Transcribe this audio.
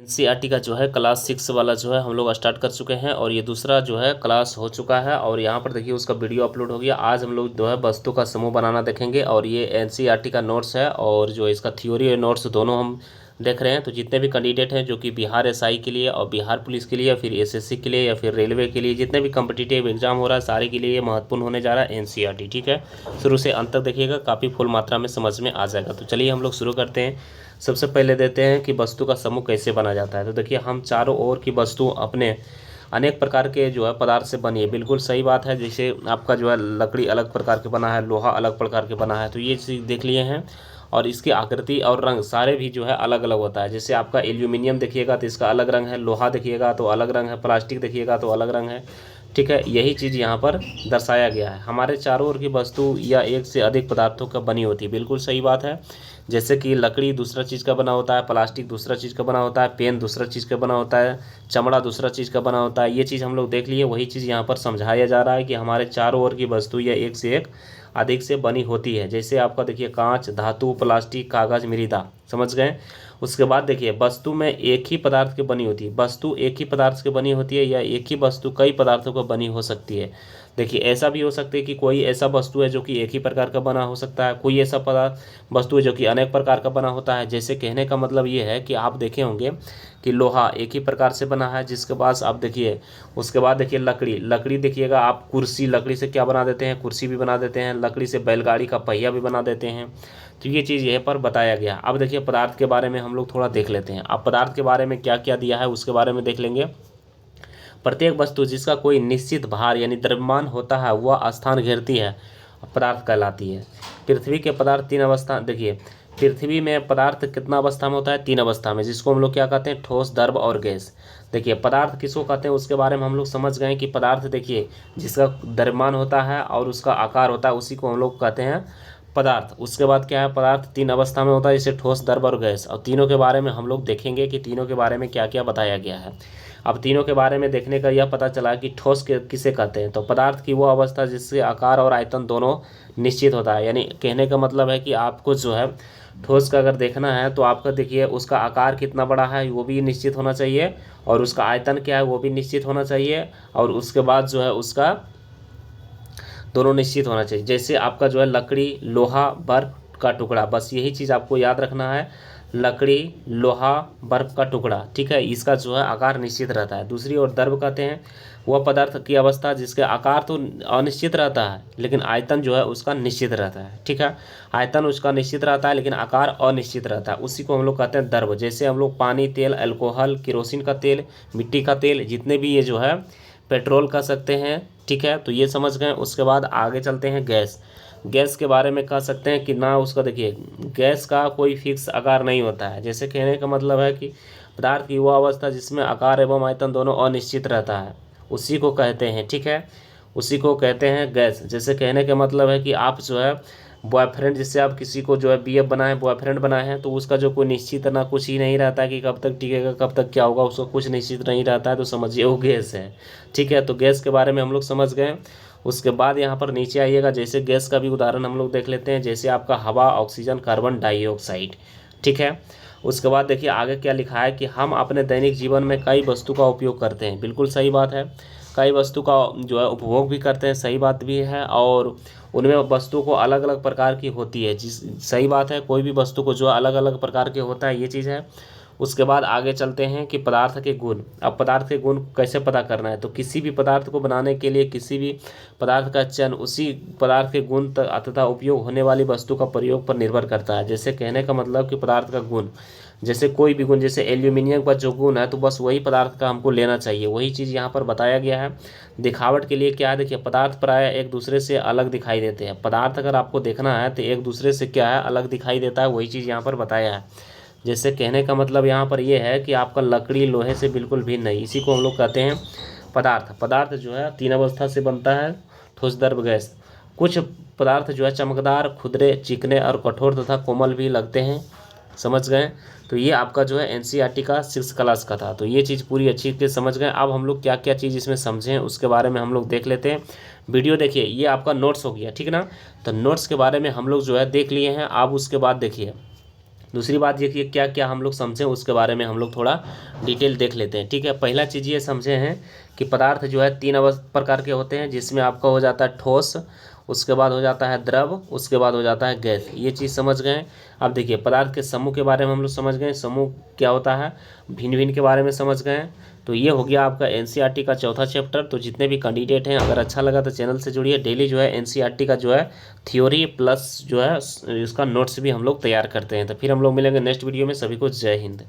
NCERT का जो है क्लास 6 वाला जो है हम लोग स्टार्ट कर चुके हैं और ये दूसरा जो है क्लास हो चुका है और यहाँ पर देखिए उसका वीडियो अपलोड हो गया। आज हम लोग जो है वस्तु का समूह बनाना देखेंगे और ये एनसीईआरटी का नोट्स है और जो इसका थ्योरी और नोट्स दोनों हम देख रहे हैं। तो जितने भी कैंडिडेट हैं जो कि बिहार एसआई के लिए और बिहार पुलिस के लिए या फिर एसएससी के लिए या फिर रेलवे के लिए, जितने भी कॉम्पिटिटिव एग्जाम हो रहा है सारे के लिए ये महत्वपूर्ण होने जा रहा है एनसीईआरटी। ठीक है, शुरू से अंत तक देखिएगा, काफ़ी फुल मात्रा में समझ में आ जाएगा। तो चलिए हम लोग शुरू करते हैं। सबसे पहले देते हैं कि वस्तु का समूह कैसे बना जाता है। तो देखिए हम चारों ओर की वस्तु अपने अनेक प्रकार के जो है पदार्थ से बनी है, बिल्कुल सही बात है। जैसे आपका जो है लकड़ी अलग प्रकार के बना है, लोहा अलग प्रकार के बना है, तो ये चीज़ देख लिए हैं। और इसकी आकृति और रंग सारे भी जो है अलग अलग होता है। जैसे आपका एल्यूमिनियम देखिएगा तो इसका अलग रंग है, लोहा देखिएगा तो अलग रंग है, प्लास्टिक देखिएगा तो अलग रंग है। ठीक है, यही चीज़ यहाँ पर दर्शाया गया है। हमारे चारों ओर की वस्तु या एक से अधिक पदार्थों का बनी होती है, बिल्कुल सही बात है। जैसे कि लकड़ी दूसरा चीज़ का बना होता है, प्लास्टिक दूसरा चीज़ का बना होता है, पेन दूसरा चीज़ का बना होता है, चमड़ा दूसरा चीज़ का बना होता है। ये चीज़ हम लोग देख लिए, वही चीज़ यहाँ पर समझाया जा रहा है कि हमारे चारों ओर की वस्तु या एक से एक अधिक से बनी होती है। जैसे आपका देखिए कांच, धातु, प्लास्टिक, कागज, मृदा, समझ गए। उसके बाद देखिए वस्तु में एक ही पदार्थ की बनी होती है, वस्तु एक ही पदार्थ की बनी होती है या एक ही वस्तु कई पदार्थों को बनी हो सकती है। देखिए ऐसा भी हो सकता है कि कोई ऐसा वस्तु है जो कि एक ही प्रकार का बना हो सकता है, कोई ऐसा पदार्थ वस्तु है जो कि अनेक प्रकार का बना होता है। जैसे कहने का मतलब ये है कि आप देखे होंगे कि लोहा एक ही प्रकार से बना है, जिसके पास आप देखिए, उसके बाद देखिए लकड़ी, लकड़ी देखिएगा आप, कुर्सी लकड़ी से क्या बना देते हैं, कुर्सी भी बना देते हैं, लकड़ी से बैलगाड़ी का पहिया भी बना देते हैं। तो ये चीज़ यहाँ पर बताया गया। अब देखिए पदार्थ के बारे में हम लोग थोड़ा देख लेते हैं। अब पदार्थ के बारे में क्या क्या दिया है उसके बारे में देख लेंगे। प्रत्येक वस्तु जिसका कोई निश्चित भार यानी द्रव्यमान होता है वह स्थान घेरती है, पदार्थ कहलाती है। पृथ्वी के पदार्थ तीन अवस्था, देखिए पृथ्वी में पदार्थ कितना अवस्था में होता है, तीन अवस्था में, जिसको हम लोग क्या कहते हैं, ठोस, द्रव और गैस। देखिए पदार्थ किसको कहते हैं उसके बारे में हम लोग समझ गए कि पदार्थ देखिए जिसका द्रव्यमान होता है और उसका आकार होता है उसी को हम लोग कहते हैं पदार्थ। उसके बाद क्या है, पदार्थ तीन अवस्था में होता है, जैसे ठोस, द्रव और गैस। और तीनों के बारे में हम लोग देखेंगे कि तीनों के बारे में क्या क्या बताया गया है। अब तीनों के बारे में देखने का यह पता चला कि ठोस के किसे कहते हैं। तो पदार्थ की वो अवस्था जिससे आकार और आयतन दोनों निश्चित होता है। यानी कहने का मतलब है कि आपको जो है ठोस का अगर देखना है तो आपका देखिए उसका आकार कितना बड़ा है वो भी निश्चित होना चाहिए और उसका आयतन क्या है वो भी निश्चित होना चाहिए और उसके बाद जो है उसका दोनों निश्चित होना चाहिए। जैसे आपका जो है लकड़ी, लोहा, बर्फ का टुकड़ा, बस यही चीज़ आपको याद रखना है, लकड़ी, लोहा, बर्फ का टुकड़ा। ठीक है, इसका जो है आकार निश्चित रहता है। दूसरी ओर द्रव कहते हैं वह पदार्थ की अवस्था जिसके आकार तो अनिश्चित रहता है लेकिन आयतन जो है उसका निश्चित रहता है। ठीक है, आयतन उसका निश्चित रहता है लेकिन आकार अनिश्चित रहता है, उसी को हम लोग कहते हैं द्रव। जैसे हम लोग पानी, तेल, अल्कोहल, केरोसिन का तेल, मिट्टी का तेल, जितने भी ये जो है पेट्रोल कह सकते हैं। ठीक है, तो ये समझ गए। उसके बाद आगे चलते हैं गैस। गैस के बारे में कह सकते हैं कि ना उसका देखिए गैस का कोई फिक्स आकार नहीं होता है। जैसे कहने का मतलब है कि पदार्थ की वह अवस्था जिसमें आकार एवं आयतन दोनों अनिश्चित रहता है उसी को कहते हैं। ठीक है, उसी को कहते हैं गैस। जैसे कहने का मतलब है कि आप जो है बॉयफ्रेंड, जिससे आप किसी को जो है बीएफ बनाए, बॉयफ्रेंड बनाए हैं, तो उसका जो कोई निश्चित ना कुछ ही नहीं रहता है कि कब तक टिकेगा, कब तक क्या होगा, उसका कुछ निश्चित नहीं रहता है, तो समझिए वो गैस है। ठीक है, तो गैस के बारे में हम लोग समझ गए। उसके बाद यहाँ पर नीचे आइएगा, जैसे गैस का भी उदाहरण हम लोग देख लेते हैं। जैसे आपका हवा, ऑक्सीजन, कार्बन डाइऑक्साइड। ठीक है, उसके बाद देखिए आगे क्या लिखा है कि हम अपने दैनिक जीवन में कई वस्तु का उपयोग करते हैं, बिल्कुल सही बात है। कई वस्तु का जो है उपभोग भी करते हैं, सही बात भी है। और उनमें वस्तु को अलग अलग प्रकार की होती है, जिस सही बात है, कोई भी वस्तु को जो अलग अलग प्रकार के होता है, ये चीज़ है। उसके बाद आगे चलते हैं कि पदार्थ के गुण। अब पदार्थ के गुण कैसे पता करना है, तो किसी भी पदार्थ को बनाने के लिए किसी भी पदार्थ का चयन उसी पदार्थ के गुण तथा उपयोग होने वाली वस्तु का प्रयोग पर निर्भर करता है। जैसे कहने का मतलब कि पदार्थ का गुण, जैसे कोई भी गुण, जैसे एल्यूमिनियम का जो गुण है तो बस वही पदार्थ का हमको लेना चाहिए, वही चीज़ यहाँ पर बताया गया है। दिखावट के लिए क्या है, देखिए पदार्थ प्राय एक दूसरे से अलग दिखाई देते हैं। पदार्थ अगर आपको देखना है तो एक दूसरे से क्या है, अलग दिखाई देता है, वही चीज़ यहाँ पर बताया है। जैसे कहने का मतलब यहाँ पर यह है कि आपका लकड़ी लोहे से बिल्कुल भिन्न नहीं, इसी को हम लोग कहते हैं पदार्थ। पदार्थ जो है तीन अवस्था से बनता है, ठोस, द्रव, गैस। कुछ पदार्थ जो है चमकदार, खुरदरे, चिकने और कठोर तथा कोमल भी लगते हैं, समझ गए। तो ये आपका जो है एनसीईआरटी का 6 क्लास का था। तो ये चीज़ पूरी अच्छी से समझ गए। अब हम लोग क्या क्या चीज़ इसमें समझें उसके बारे में हम लोग देख लेते हैं। वीडियो देखिए, ये आपका नोट्स हो गया, ठीक ना। तो नोट्स के बारे में हम लोग जो है देख लिए हैं। अब उसके बाद देखिए दूसरी बात ये कि क्या क्या हम लोग समझें उसके बारे में हम लोग थोड़ा डिटेल देख लेते हैं। ठीक है, पहला चीज़ ये समझे हैं कि पदार्थ जो है तीन प्रकार के होते हैं, जिसमें आपका हो जाता है ठोस, उसके बाद हो जाता है द्रव, उसके बाद हो जाता है गैस। ये चीज़ समझ गए। अब देखिए पदार्थ के समूह के बारे में हम लोग समझ गए, समूह क्या होता है, भिन्न भिन्न के बारे में समझ गए। तो ये हो गया आपका एनसीईआरटी का चौथा चैप्टर। तो जितने भी कैंडिडेट हैं, अगर अच्छा लगा तो चैनल से जुड़िए। डेली जो है एनसीईआरटी का जो है थ्योरी प्लस जो है इसका नोट्स भी हम लोग तैयार करते हैं। तो फिर हम लोग मिलेंगे नेक्स्ट वीडियो में। सभी को जय हिंद।